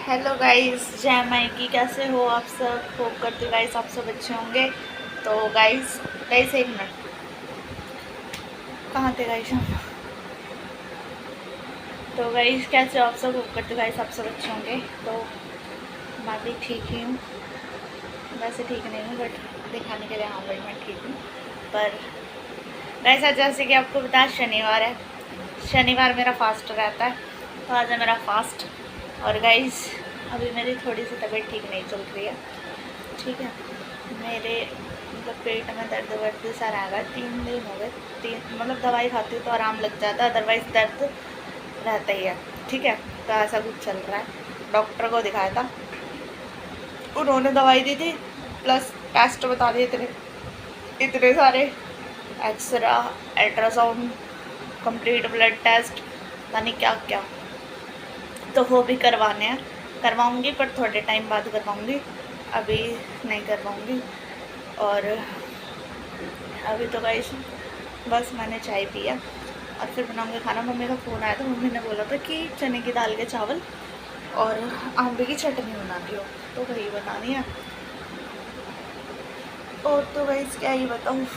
Hello guys, जय माई की। कैसे हो आप सब? होप करती गाइस आप सब अच्छे होंगे। तो गाइस गाइस एक मिनट, कहाँ थे गाइस हम? तो गाइस कैसे हो आप सब? होप करती गाइस आप सब अच्छे होंगे। तो मैं भी ठीक ही हूँ, वैसे ठीक नहीं हूँ बट दिखाने के लिए हाँ भाई मैं ठीक हूँ। पर गाइस आज जैसे कि आपको पता है शनिवार है, शनिवार मेरा फास्ट रहता है, तो आज है मेरा फास्ट। और गाइस अभी मेरी थोड़ी सी तबीयत ठीक नहीं चल रही है, ठीक है। मेरे मतलब पेट में दर्द वर्द सा रहेगा, 3 दिन हो गए। तीन मतलब दवाई खाती हूँ तो आराम लग जाता है, अदरवाइज़ दर्द रहता ही है, ठीक है। तो ऐसा कुछ चल रहा है। डॉक्टर को दिखाया था, उन्होंने दवाई दी थी प्लस टेस्ट बता दिए इतने इतने सारे। X-ray, ultrasound, complete blood test, पता नहीं क्या क्या। तो वो भी करवाने हैं, करवाऊँगी पर थोड़े टाइम बाद करवाऊँगी, अभी नहीं करवाऊँगी। और अभी तो गाइस बस मैंने चाय पिया और फिर बनाऊँगी खाना। मम्मी का फ़ोन आया था, मम्मी ने बोला था कि चने की दाल के चावल और आंवले की चटनी बनानी हो, तो वही बनानी है। और तो गाइस क्या ही बताऊँ,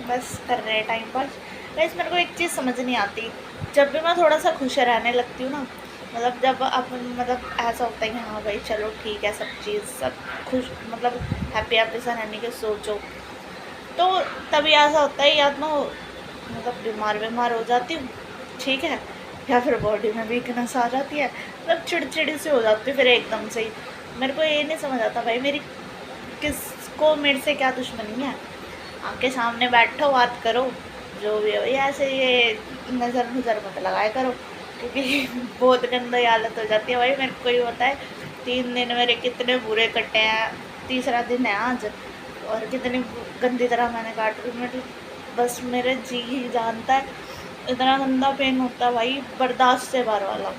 बस कर रहे हैं टाइम पास। गाइस मेरे को एक चीज़ समझ नहीं आती, जब भी मैं थोड़ा सा खुश रहने लगती हूँ ना, मतलब जब अपन मतलब ऐसा होता है कि हाँ भाई चलो ठीक है, सब चीज़ सब खुश मतलब हैप्पी हैप्पी सा रहने की सोचो, तो तभी ऐसा होता है या तो मतलब बीमार हो जाती हूँ, ठीक है, या फिर बॉडी में वीकनेस आ जाती है, मतलब चिड़चिड़ी से हो जाती है फिर एकदम से ही। मेरे को ये नहीं समझ आता भाई मेरी किसको मेरे से क्या दुश्मनी है। आपके सामने बैठो, बात करो, जो भी हो, ये ऐसे ये नज़र मत लगाया करो, क्योंकि बहुत गंदी हालत हो जाती है भाई। मेरे को ही होता है, 3 दिन मेरे कितने बुरे कटे हैं, तीसरा दिन है आज, और कितनी गंदी तरह मैंने काट ली। मेरे बस मेरे जी ही जानता है, इतना गंदा पेन होता है भाई, बर्दाश्त से बाहर वाला।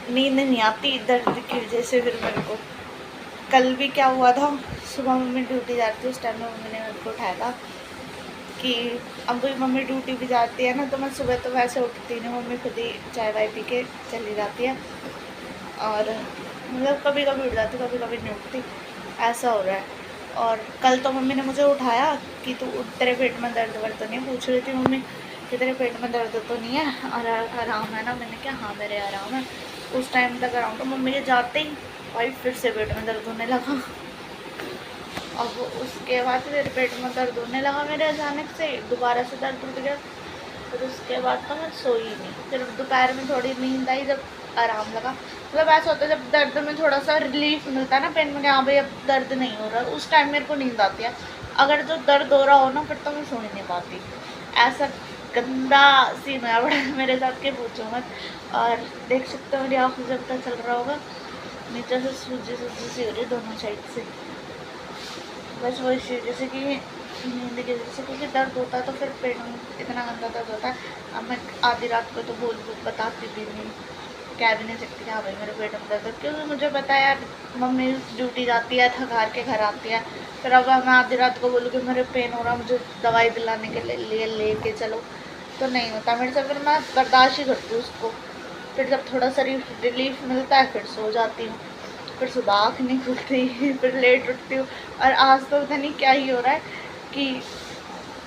नींद नहीं आती दर्द की वजह से। फिर मेरे को कल भी क्या हुआ था, सुबह मम्मी ड्यूटी जाती है, उस टाइम में मम्मी ने मेरे को उठाया था कि अब भी मम्मी ड्यूटी भी जाती है ना, तो मैं सुबह तो वैसे उठती नहीं, मम्मी खुद ही चाय वाय पी के चली जाती है, और मतलब कभी कभी उठ जाती, कभी कभी नहीं उठती, ऐसा हो रहा है। और कल तो मम्मी ने मुझे उठाया कि तू तेरे पेट में दर्द वर्द तो नहीं है, पूछ रही थी मम्मी कि तेरे पेट में दर्द तो नहीं है और आराम है ना। मैंने कहा हाँ मेरे आराम है। उस टाइम तक आराम, तो मम्मी के जाते ही भाई फिर से पेट में दर्द होने लगा। अब उसके बाद फिर पेट में दर्द होने लगा मेरे, अचानक से दोबारा से दर्द उठ गया। फिर उसके बाद तो मैं सोई नहीं, फिर दोपहर में थोड़ी नींद आई, जब आराम लगा। मतलब ऐसा होता है जब दर्द में थोड़ा सा रिलीफ मिलता है ना पेन में, हाँ भाई अब दर्द नहीं हो रहा, उस टाइम मेरे को नींद आती है। अगर जो दर्द हो रहा हो ना, फिर तो मैं सो ही नहीं पाती। ऐसा गंदा सीन है बड़ा मेरे साथ के, पूछो मत। और देख सकते हो मेरी आँखों से पता चल रहा होगा, नीचे से सूजी सूजी सी हो रही है दोनों साइड से। बस वही चीज़, जैसे कि नींद की वजह से, क्योंकि दर्द होता है तो फिर पेट में इतना गंदा दर्द होता है। अब मैं आधी रात को तो बताती भी नहीं, कह भी नहीं सकती हाँ भाई मेरे पेट में दर्द है, क्योंकि मुझे पता है यार मम्मी ड्यूटी जाती है, थक हार के घर आती है, फिर अब मैं आधी रात को बोलूँ कि मेरे पेन हो रहा, मुझे दवाई दिलाने के लिए लेके चलो, तो नहीं होता मेरे से। फिर मैं बर्दाश्त ही करती हूँ उसको। फिर जब थोड़ा सा रिलीफ मिलता है फिर सो जाती हूँ, फिर सुबह आँख नहीं खुलती, फिर लेट उठती हूँ। और आज तो पता नहीं क्या ही हो रहा है कि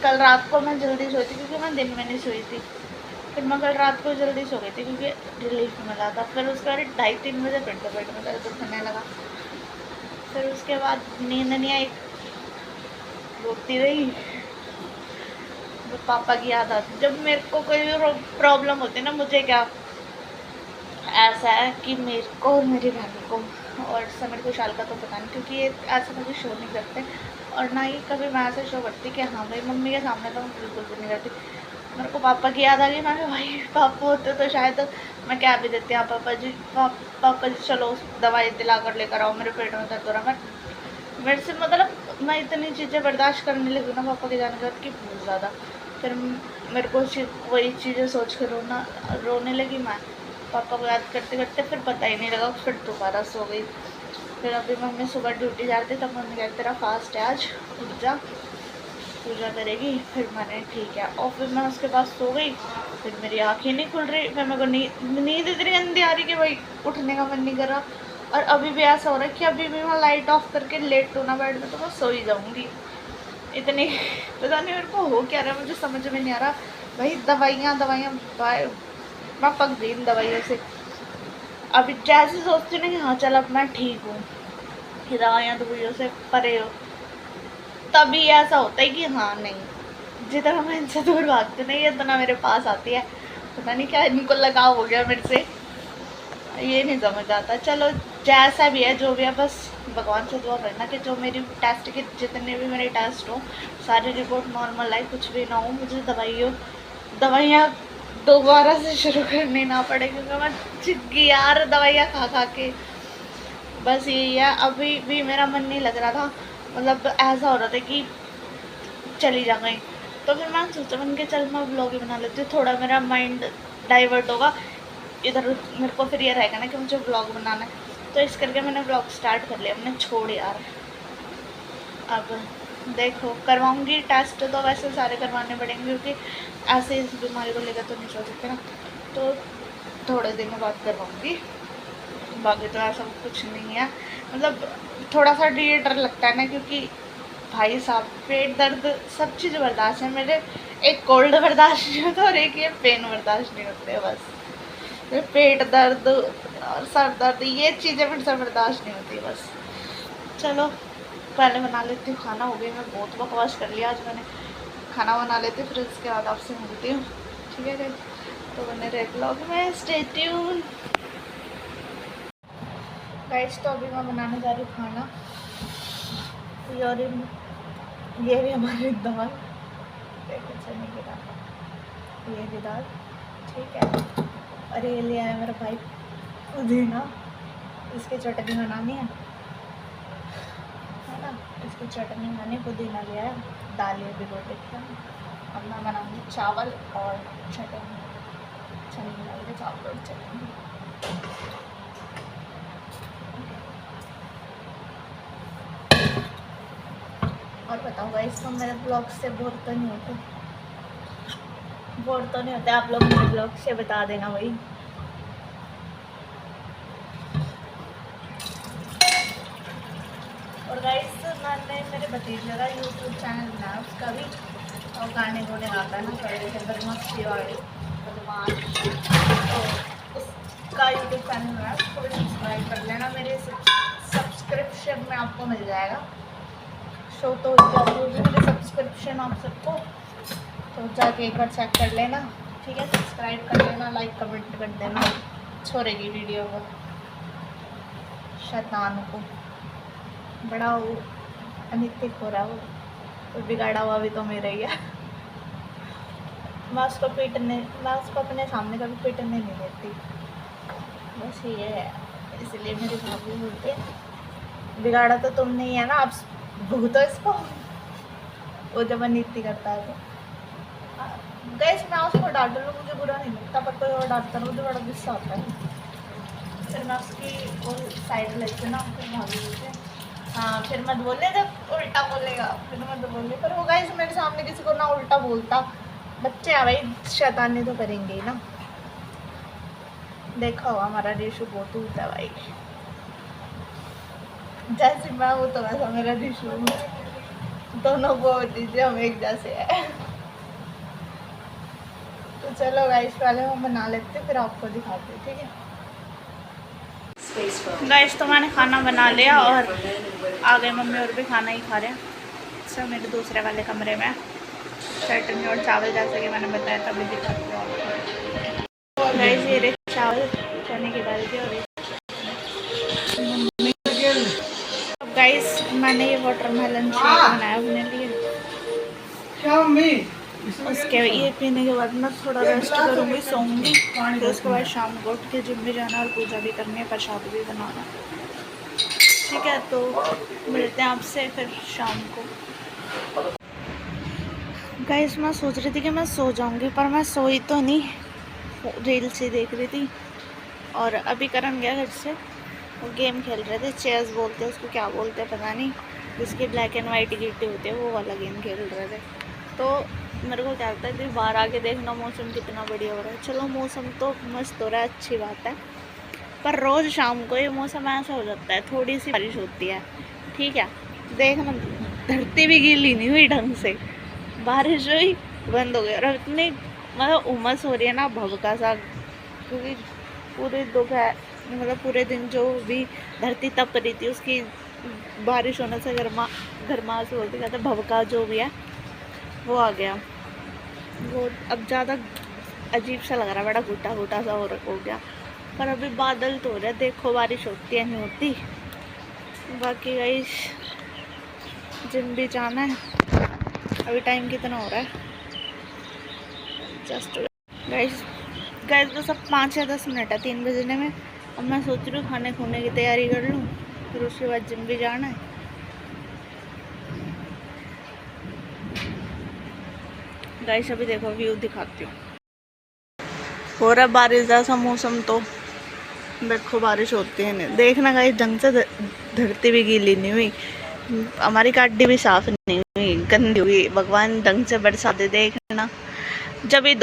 कल रात को मैं जल्दी सोई थी, क्योंकि मैं दिन में नहीं सोई थी। फिर मैं कल रात को जल्दी सो गई थी क्योंकि रिलीफ मिला था। फिर उसके बाद 2:30-3 बजे फिर से पेट में दर्द उठने लगा। फिर उसके बाद नींद नहीं आई, रोती रही, तो पापा की याद आती। जब मेरे को कोई प्रॉब्लम होती है ना, मुझे क्या ऐसा है कि मेरे को और मेरी बहन को और समर को शाल का तो पता नहीं, क्योंकि ये ऐसा कभी शो नहीं करते, और ना ही कभी मैं ऐसे शो करती कि हाँ भाई मम्मी के सामने तो मैं बिल्कुल भी नहीं करती। मेरे को पापा की याद आ गई, मैं भाई पापा होते तो शायद मैं क्या भी देती, हाँ पापा जी पापा जी चलो दवाई दिला कर लेकर आओ, मेरे पेट में दर्द हो रहा। मैं मेरे से मतलब मैं इतनी चीज़ें बर्दाश्त करने लगी ना पापा के जाने के बाद कि बहुत ज़्यादा। फिर मेरे को वही चीज़ें सोच कर रोने लगी मैं, पापा को याद करते करते। फिर पता ही नहीं लगा, फिर दोबारा सो गई। फिर अभी मम्मी सुबह ड्यूटी जाती, तब मम्मी कहती तेरा फास्ट है आज, उठ जा। पूजा करेगी। फिर मैंने ठीक है, और फिर मैं उसके पास सो गई। फिर मेरी आँखें नहीं खुल रही, फिर मेरे को नींद इतनी गंदी आ रही कि भाई उठने का मन नहीं कर रहा। और अभी भी ऐसा हो रहा है कि अभी भी मैं लाइट ऑफ करके लेट हूँ ना बेड में, तो मैं सो ही जाऊँगी। इतनी पता नहीं मेरे को हो क्या रहा है, मुझे समझ में नहीं आ रहा। भाई दवाइयाँ मैं पक गई इन दवाइयों से। अभी जैसे सोचती हूँ ना कि हाँ चल अब मैं ठीक हूँ, कि दवाइयाँ दवाइयों से परे हो, तभी ऐसा होता है कि हाँ नहीं, जितना मैं इनसे दूर भागती नहीं इतना मेरे पास आती है। पता नहीं क्या इनको लगाव हो गया मेरे से, ये नहीं समझ आता। चलो जैसा भी है जो भी है, बस भगवान से दुआ करना कि जो मेरी टेस्ट के जितने भी मेरे टेस्ट हो सारी रिपोर्ट नॉर्मल आए, कुछ भी ना हो, मुझे दवाइयाँ दोबारा से शुरू करनी ना पड़े, क्योंकि मैं चिक गई यार दवाइयाँ खा खा के। बस यही है, अभी भी मेरा मन नहीं लग रहा था, मतलब ऐसा हो रहा था कि चली जा गई। तो फिर मैं सोचा मन के चल मैं व्लॉग ही बना लेती हूँ, थोड़ा मेरा माइंड डाइवर्ट होगा इधर। मेरे को फिर ये रहेगा ना कि मुझे व्लॉग बनाना है, तो इस करके मैंने व्लॉग स्टार्ट कर लिया। मैंने छोड़ यार, अब देखो करवाऊँगी टेस्ट, तो वैसे सारे करवाने पड़ेंगे क्योंकि ऐसे इस बीमारी को लेकर तो नहीं चल सकते ना, तो थोड़े दिनों बाद करवाऊँगी। बाकी तो ऐसा कुछ नहीं है, मतलब थोड़ा सा ये डर लगता है ना, क्योंकि भाई साहब पेट दर्द सब चीज़ बर्दाश्त है मेरे, एक कोल्ड बर्दाश्त नहीं होता और एक ये पेन बर्दाश्त नहीं होते। बस पेट दर्द और सर दर्द ये चीज़ें मेरे से बर्दाश्त नहीं होती। बस चलो पहले बना लेती हूँ खाना, हो गई मैं बहुत बकवास कर लिया आज मैंने। खाना बना लेती हूँ फिर उसके बाद आपसे मिलती हूँ, ठीक है गाइस? तो बने रहे ब्लॉग में, स्टे ट्यून गाइस। तो अभी मैं बनाने जा रही हूँ खाना, और ये भी हमारी दाल, देखो चने की दाल, ये भी दाल, ठीक है। और ये ले आया मेरा भाई पुदीना, इसकी चटनी बनानी है ना, इसकी चटनी बनानी, पुदीना लिया है, दाल ये भिगो देती हूँ। अब मैं बनाऊँगी चावल और चटनी, चने की दाल के चावल और चटनी। और बताऊँगा इसको मेरे ब्लॉग से बोर तो नहीं होते? बोर तो नहीं होते आप लोग मेरे ब्लॉग से? बता देना भाई। और गाइस मैंने मेरे भतीजे का यूट्यूब चैनल बनाया, उसका भी, और गाने गोने गाता है ना थोड़े बदमाशी वाले बदमाश, तो उसका यूट्यूब चैनल बनाया, उसको भी सब्सक्राइब कर लेना। मेरे सब्सक्रिप्शन में आपको मिल जाएगा, शो तो हो जाती होगी मेरे सब्सक्रिप्शन आप सबको, तो जाके एक बार चेक कर लेना, ठीक है? सब्सक्राइब कर लेना, लाइक कमेंट कर देना छोरे की वीडियो को, शैतान को बड़ा वो अनितिक हो रहा है, वो बिगाड़ा हुआ भी तो मेरा ही है। मैं उसको अपने सामने कभी पीटने नहीं देती, बस ये है। इसलिए मेरी भाभी बोलती है बिगाड़ा तो तुमने ही है ना, आप भुगतो इसको। वो जब अनिति करता है तो गैस मैं उसको डांट लूँ, मुझे बुरा नहीं लगता, पर कोई और डांटता है मुझे बड़ा गुस्सा आता है। फिर मैं उसकी वो साइड लेती ना, फिर भाभी बोलते हैं हाँ, फिर मत बोले जब उल्टा बोलेगा, फिर मत बोले। पर वो गाइस मेरे सामने किसी को ना उल्टा बोलता, बच्चे हैं भाई, शैतानी तो करेंगे ही ना। देखा होगा हमारा रिशु बहुत होता है भाई, जैसे मैं हूँ तो वैसा मेरा रिशु, दोनों को दीजिए हम एक जैसे है। तो चलो गाइस पहले हम बना लेते हैं फिर आपको दिखाते हैं, ठीक है गाइस? तो मैंने खाना बना लिया और आ गए मम्मी, और भी खाना ही खा रहे हैं सब मेरे दूसरे वाले कमरे में। चटनी और चावल जैसे कि मैंने बताया तभी दिखाती हूँ। और गाइस ये रहे चावल चने की दाल के, और अब गाइस मैंने ये वाटरमेलन शेक बनाया अपने लिए। उसके ये पीने के बाद मैं थोड़ा रेस्ट करूँगी, सोऊंगी, फिर उसके बाद शाम को उठ के जिम भी जाना और पूजा भी करनी है, प्रसाद भी बनाना, ठीक है? तो मिलते हैं आपसे फिर शाम को। गाइस मैं सोच रही थी कि मैं सो जाऊंगी, पर मैं सोई तो नहीं, रील्स ही देख रही थी। और अभी करण गया घर से, वो गेम खेल रहे थे, चेस बोलते हैं उसको, क्या बोलते हैं पता नहीं। जिसकी ब्लैक एंड वाइट गिट्टी होती है वो वाला गेम खेल रहे थे। तो मेरे को क्या लगता है कि बाहर आके देखना मौसम कितना बढ़िया हो रहा है। चलो मौसम तो मस्त हो रहा है, अच्छी बात है, पर रोज़ शाम को ये मौसम ऐसा हो जाता है, थोड़ी सी बारिश होती है, ठीक है, देखना धरती भी गीली नहीं हुई ढंग से, बारिश हुई बंद हो गया और इतनी मतलब उमस हो रही है ना भभका सा, क्योंकि पूरे दोपहर मतलब पूरे दिन जो भी धरती तप रही थी उसकी बारिश होने से गर्माहट बोलते कहते भभका जो भी है वो आ गया। वो अब ज़्यादा अजीब सा लग रहा है, बड़ा घुटा घुटा सा हो गया। पर अभी बादल तो हो रहा है, देखो बारिश होती है नहीं होती। बाकी गाइस जिम भी जाना है। अभी टाइम कितना हो रहा है, जस्ट गाइस बस अब 5 या 10 मिनट है 3 बजने में। अब मैं सोच रही हूँ खाने खुने की तैयारी कर लूँ, फिर उसके बाद जिम भी जाना है। गाइस अभी देखो व्यू दिखाती हूँ, हो रहा बारिश जैसा मौसम, तो देखो बारिश होती है नहीं, देखना गाइस ढंग से धरती भी गीली नहीं हुई, हमारी गाड़ी भी साफ नहीं हुई, गंदी हुई। भगवान ढंग से बरसा दे, देखना जब ये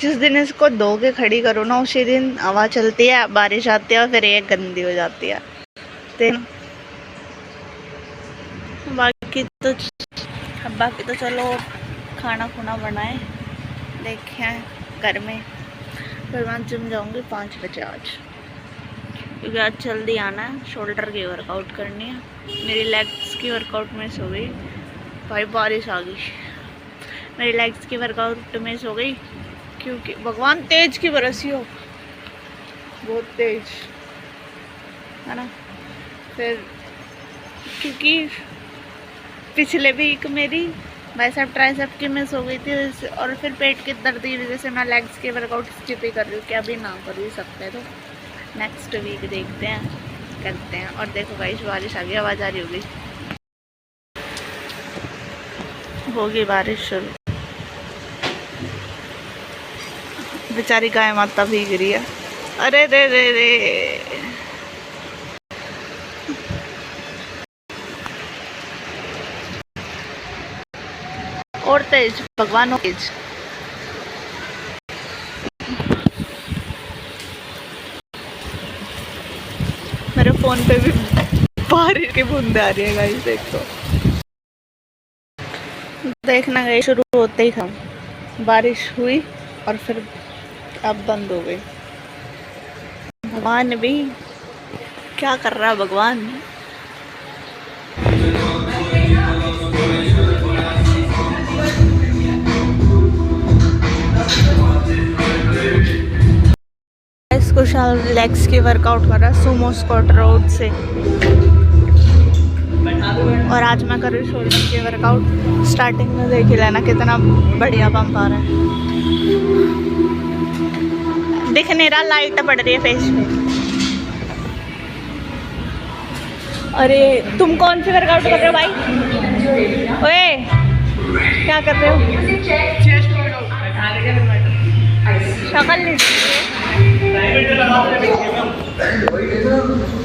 जिस दिन इसको धो के खड़ी करो ना उसी दिन हवा चलती है, बारिश आती है और फिर ये गंदी हो जाती है। बाकी तो चलो खाना खुना बनाए देखें घर में, फिर मैं जिम जाऊंगी 5 बजे आज, क्योंकि आज जल्दी आना है। शोल्डर की वर्कआउट करनी है, मेरी लेग्स की वर्कआउट मिस हो गई भाई, बारिश आ गई, मेरी लेग्स की वर्कआउट मिस हो गई क्योंकि भगवान तेज की बरसी हो, बहुत तेज है ना। फिर क्योंकि पिछले वीक मेरी बाइसेप ट्राइसेप की मिस हो गई थी, और फिर पेट की दर्द की वजह से मैं लेग्स के वर्कआउट स्किप ही कर रही हूँ, क्या भी ना कर ही सकते, तो नेक्स्ट वीक देखते हैं करते हैं। और देखो गाइस बारिश आ गई, आवाज़ आ रही होगी बारिश शुरू। बेचारी गाय माता भीग रही है, अरे रे रे रे, और तेज भगवान तेज। मेरे फोन पे भी बारिश की बूंदे आ रही है गाइस, देखो देखना गाइस, शुरू होते ही था बारिश हुई और फिर अब बंद हो गई। भगवान भी क्या कर रहा है भगवान। कुशाल लेग्स की वर्कआउट कर रहा है सुमो स्क्वाट रोड से, और आज मैं कर रही हूँ शोल्डर की वर्कआउट। स्टार्टिंग में देख ही लेना कितना बढ़िया पंप आ रहा है, दिख नहीं रहा, लाइट पड़ रही है फेस पे। अरे तुम कौन सी वर्कआउट कर रहे हो भाई, ओए क्या कर रहे हो, शक्ल नहीं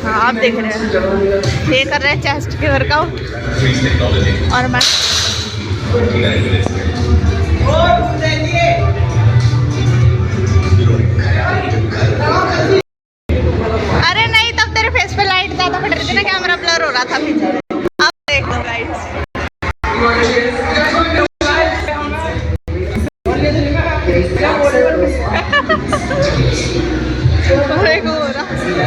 हाँ आप देख रहे हैं, ये कर रहे हैं चेस्ट की वर्कआउट, और मैं अरे नहीं, तब तेरे फेस पे लाइट ज़्यादा पड़ रही थी ना, कैमरा ब्लर हो रहा था पीछे। अब देख लो लाइट्स,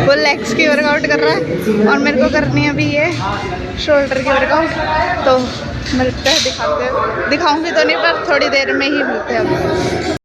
वो लेग्स की वर्कआउट कर रहा है और मेरे को करनी है अभी ये शोल्डर की वर्कआउट। तो मिलते हैं, दिखाऊंगी तो नहीं, पर थोड़ी देर में ही मिलते हैं अभी।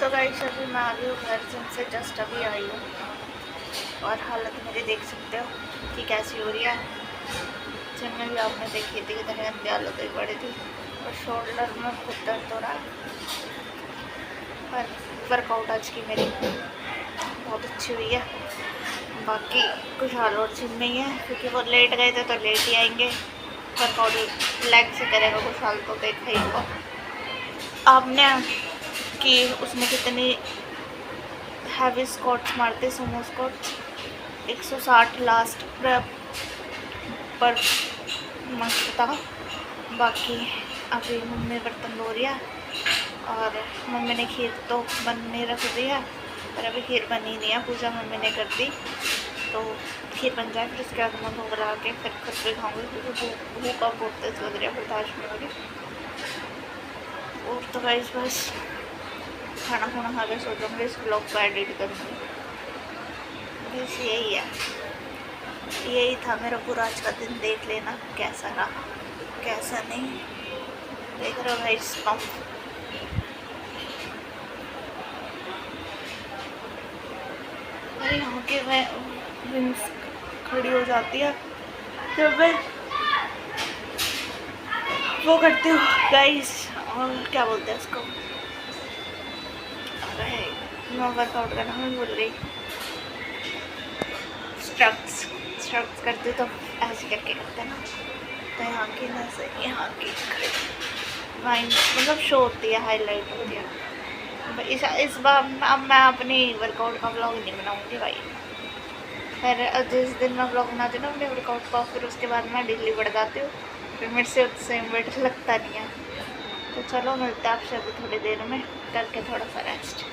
तो गाइस अभी मैं आ गई हूँ घर, जिनसे जस्ट अभी आई हूँ और हालत मेरी देख सकते हो कि कैसी हो रही है। जिम में भी आपने देखी थी कि गंदी हालत हुई पड़ी थी और शोल्डर में खूब दर्द हो रहा है। पर वर्कआउट आज की मेरी बहुत अच्छी हुई है। बाकी कुछ हाल और जिम नहीं है क्योंकि वो लेट गए थे तो लेट ही आएंगे। वर्कआउट लेग से करेगा कुछ हाल तो देखा ही होगा आपने कि उसने कितनी हैवी स्क्वाट्स मारते, सुमो स्क्वाट्स 160 लास्ट पर मस्त था। बाकी अभी मम्मी बर्तन धो रही है और मम्मी ने खीर तो बनने रख दी है, पर अभी खीर बनी नहीं है, पूजा मम्मी ने कर दी। तो खीर बन जाए फिर उसके बाद मैं भोग लगा के फिर खुद भी खाऊंगी क्योंकि भूख अब बहुत तेज लग रही है, बर्दाश्त नहीं हो रही। और तो गाइस बस खाना खाना खा के सो जाऊँगी, इस ब्लॉग को एडिट करूँगी। बस यही है, यही था मेरा पूरा आज का दिन। देख लेना कैसा रहा कैसा नहीं। देख रहे हो गाइस पंप, अरे यहाँ के मैं विंस खड़ी हो जाती है जब मैं वो करती हूँ गाइस, और क्या बोलते हैं उसको, अरे मैं वर्कआउट करना मैं भूल गई, स्ट्रक्स करती हूँ तो ऐसे करके करते हैं ना, तो यहाँ की नजर यहाँ की माइंड मतलब शो होती है, हाईलाइट होती है। इस बार अब मैं अपनी वर्कआउट का ब्लॉग नहीं बनाऊँगी भाई। फिर जिस दिन मैं ब्लॉग बनाती हूँ ना अपने वर्कआउट का, फिर उसके बाद मैं ढीली बढ़ जाती हूँ, फिर मेरे से सेम वेट लगता नहीं है। तो चलो मिलते हैं आपसे अभी थोड़ी देर में करके थोड़ा सा रेस्ट।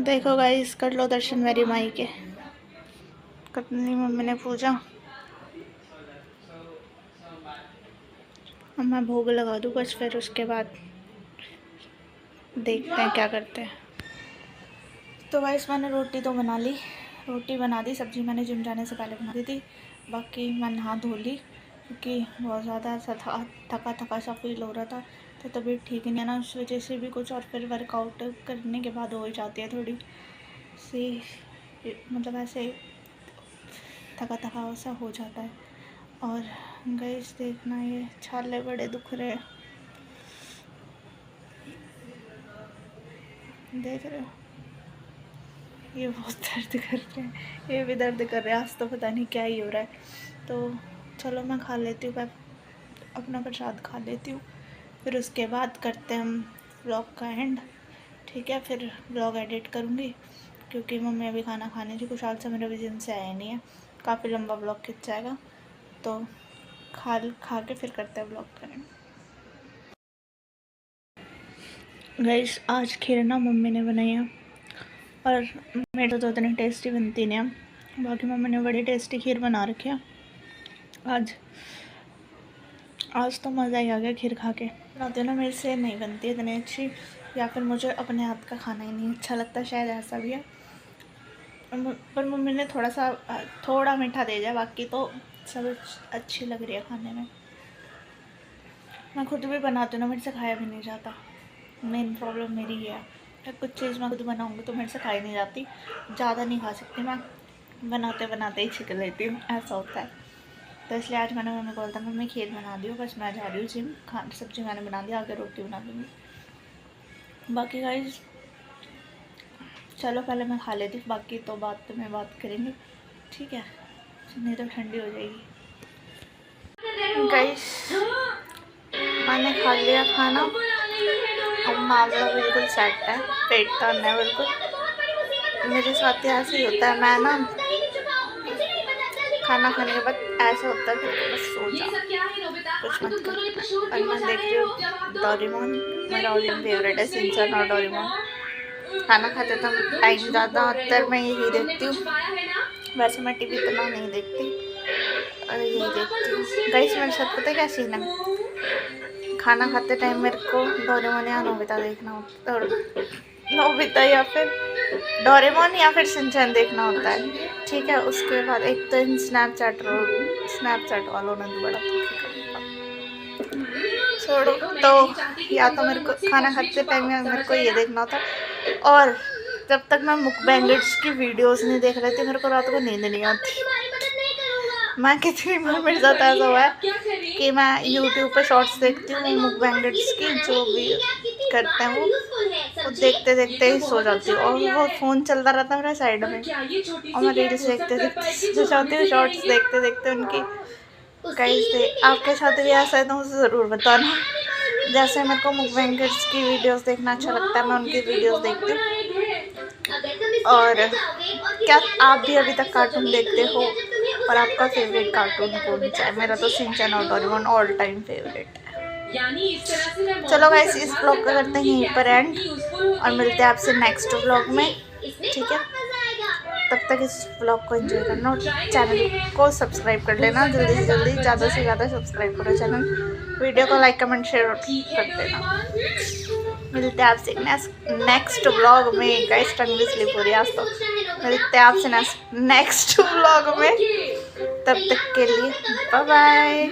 देखो गाइस कर लो दर्शन मेरी माई के, कितनी मम्मी ने पूजा। अब मैं भोग लगा दूँ बस, फिर उसके बाद देखते हैं क्या करते हैं। तो गाइस मैंने रोटी तो बना ली, रोटी बना दी, सब्ज़ी मैंने जिम जाने से पहले बना दी थी। बाकी मैं नहा धो ली क्योंकि बहुत ज़्यादा ऐसा थका सा फील हो रहा था, तो तबीयत ठीक नहीं है ना, उस वजह से भी कुछ। और फिर वर्कआउट करने के बाद हो जाती है थोड़ी सी, मतलब ऐसे थका सा हो जाता है। और गाइस देखना ये छाले बड़े दुख रहे हैं, देख रहे हो, ये बहुत दर्द कर रहे हैं, ये भी दर्द कर रहे हैं। आज तो पता नहीं क्या ही हो रहा है। तो चलो मैं खा लेती हूँ, मैं अपना प्रसाद खा लेती हूँ, फिर उसके बाद करते हैं हम ब्लॉग का एंड। ठीक है, फिर ब्लॉग एडिट करूँगी क्योंकि मम्मी अभी खाना खाने थी। कुछ हाल से मेरे भी जिम से आया नहीं है, काफ़ी लंबा ब्लॉग खिंच जाएगा, तो खा के फिर करते हैं ब्लॉग का एंड। गाइस आज खीर ना मम्मी ने बनाई है और मेरे तो इतनी टेस्टी बनती नहीं है, बाकी मम्मी ने बड़ी टेस्टी खीर बना रखी है आज तो मज़ा ही आ गया खीर खा के। बनाते ना मेरे से नहीं बनती इतनी अच्छी, या फिर मुझे अपने हाथ का खाना ही नहीं अच्छा लगता, शायद ऐसा भी है। पर मम्मी ने थोड़ा मीठा दे दिया, बाकी तो सब अच्छी लग रही है खाने में। मैं खुद भी बनाती हूँ ना, मेरे से खाया भी नहीं जाता, मेन प्रॉब्लम मेरी है। कुछ चीज़ मैं खुद बनाऊँगी तो मेरे से खाई नहीं जाती, ज़्यादा नहीं खा सकती मैं, बनाते बनाते ही छिक लेती हूँ, ऐसा होता है। तो इसलिए आज मैंने मम्मी को बोलता मम्मी खीर बना दी हो, बस मैं जा रही हूँ जिम, सब्ज़ी मैंने बना दी, आगे रोटी बना दूँगी। बाकी गाइस चलो पहले मैं खा लेती हूँ, बाकी तो बात करेंगे, ठीक है, नहीं तो ठंडी हो जाएगी। गाइस मैंने खा लिया खाना, अब मामला बिल्कुल सेट है, पेट टर्न है बिल्कुल। मेरे साथ ऐसे ही होता है, मैं ना खाना खाने के बाद ऐसा होता है फिर बस सो जाओ, कुछ मत करो। और मैं देख रही हूँ डोरेमोन, मेरा ऑल फेवरेट है सिंचन और डोरेमोन। खाना खाते तो टाइम ज़्यादातर मैं यही देखती हूँ, वैसे मैं टीवी इतना नहीं देखती और यही देखती हूँ। गाइस मेरे साथ पता है क्या सीन है, खाना खाते टाइम मेरे को डोरेमोन या नोबिता देखना होता है, नोबिता या फिर डोरेमोन या फिर सिंचन देखना होता है, ठीक है। उसके बाद एक तो स्नैपचैट वालों ने तो बड़ा छोड़ो। तो या तो मेरे को खाना खाते टाइम में मेरे को ये देखना था, और जब तक मैं मुकबैंगर्स की वीडियोस नहीं देख रही थी मेरे को रात को नींद नहीं आती। मैं कितनी बार मेरे साथ ऐसा हुआ है कि मैं यूट्यूब पे शॉर्ट्स देखती हूँ मुकबैंगर्स की, जो भी करते हैं वो देखते देखते ही सो जाती हूँ, और वो फ़ोन चलता रहता है मेरे साइड में और मैं रील्स देखते देखते सो जाती हूँ, शॉर्ट्स देखते देखते उनकी। कैसे आपके साथ भी ऐसा है तो मुझे ज़रूर बताना। जैसे मेरे को मुकबैंगर्स की वीडियोस देखना अच्छा लगता है, मैं उनकी वीडियोस देखती हूँ। और क्या आप भी अभी तक कार्टून देखते हो, और आपका फेवरेट कार्टून कौन सा है? मेरा तो शिनचैन और डोरेमोन ऑल टाइम फेवरेट है। चलो गाइस, इस व्लॉग को करते हैं यहीं पर एंड, और मिलते हैं आपसे नेक्स्ट व्लॉग में, ठीक है? तब तक इस व्लॉग को एंजॉय करना और चैनल को सब्सक्राइब कर लेना जल्दी से जल्दी, ज़्यादा से ज़्यादा सब्सक्राइब करो चैनल, वीडियो को लाइक कमेंट शेयर कर देना। मिलते हैं आपसे नेक्स्ट व्लॉग में। गाइस टंग भी स्लिप हो रही है आज तो। मिलते हैं आपसे नेक्स्ट व्लॉग में, तब तक के लिए बाय बाय।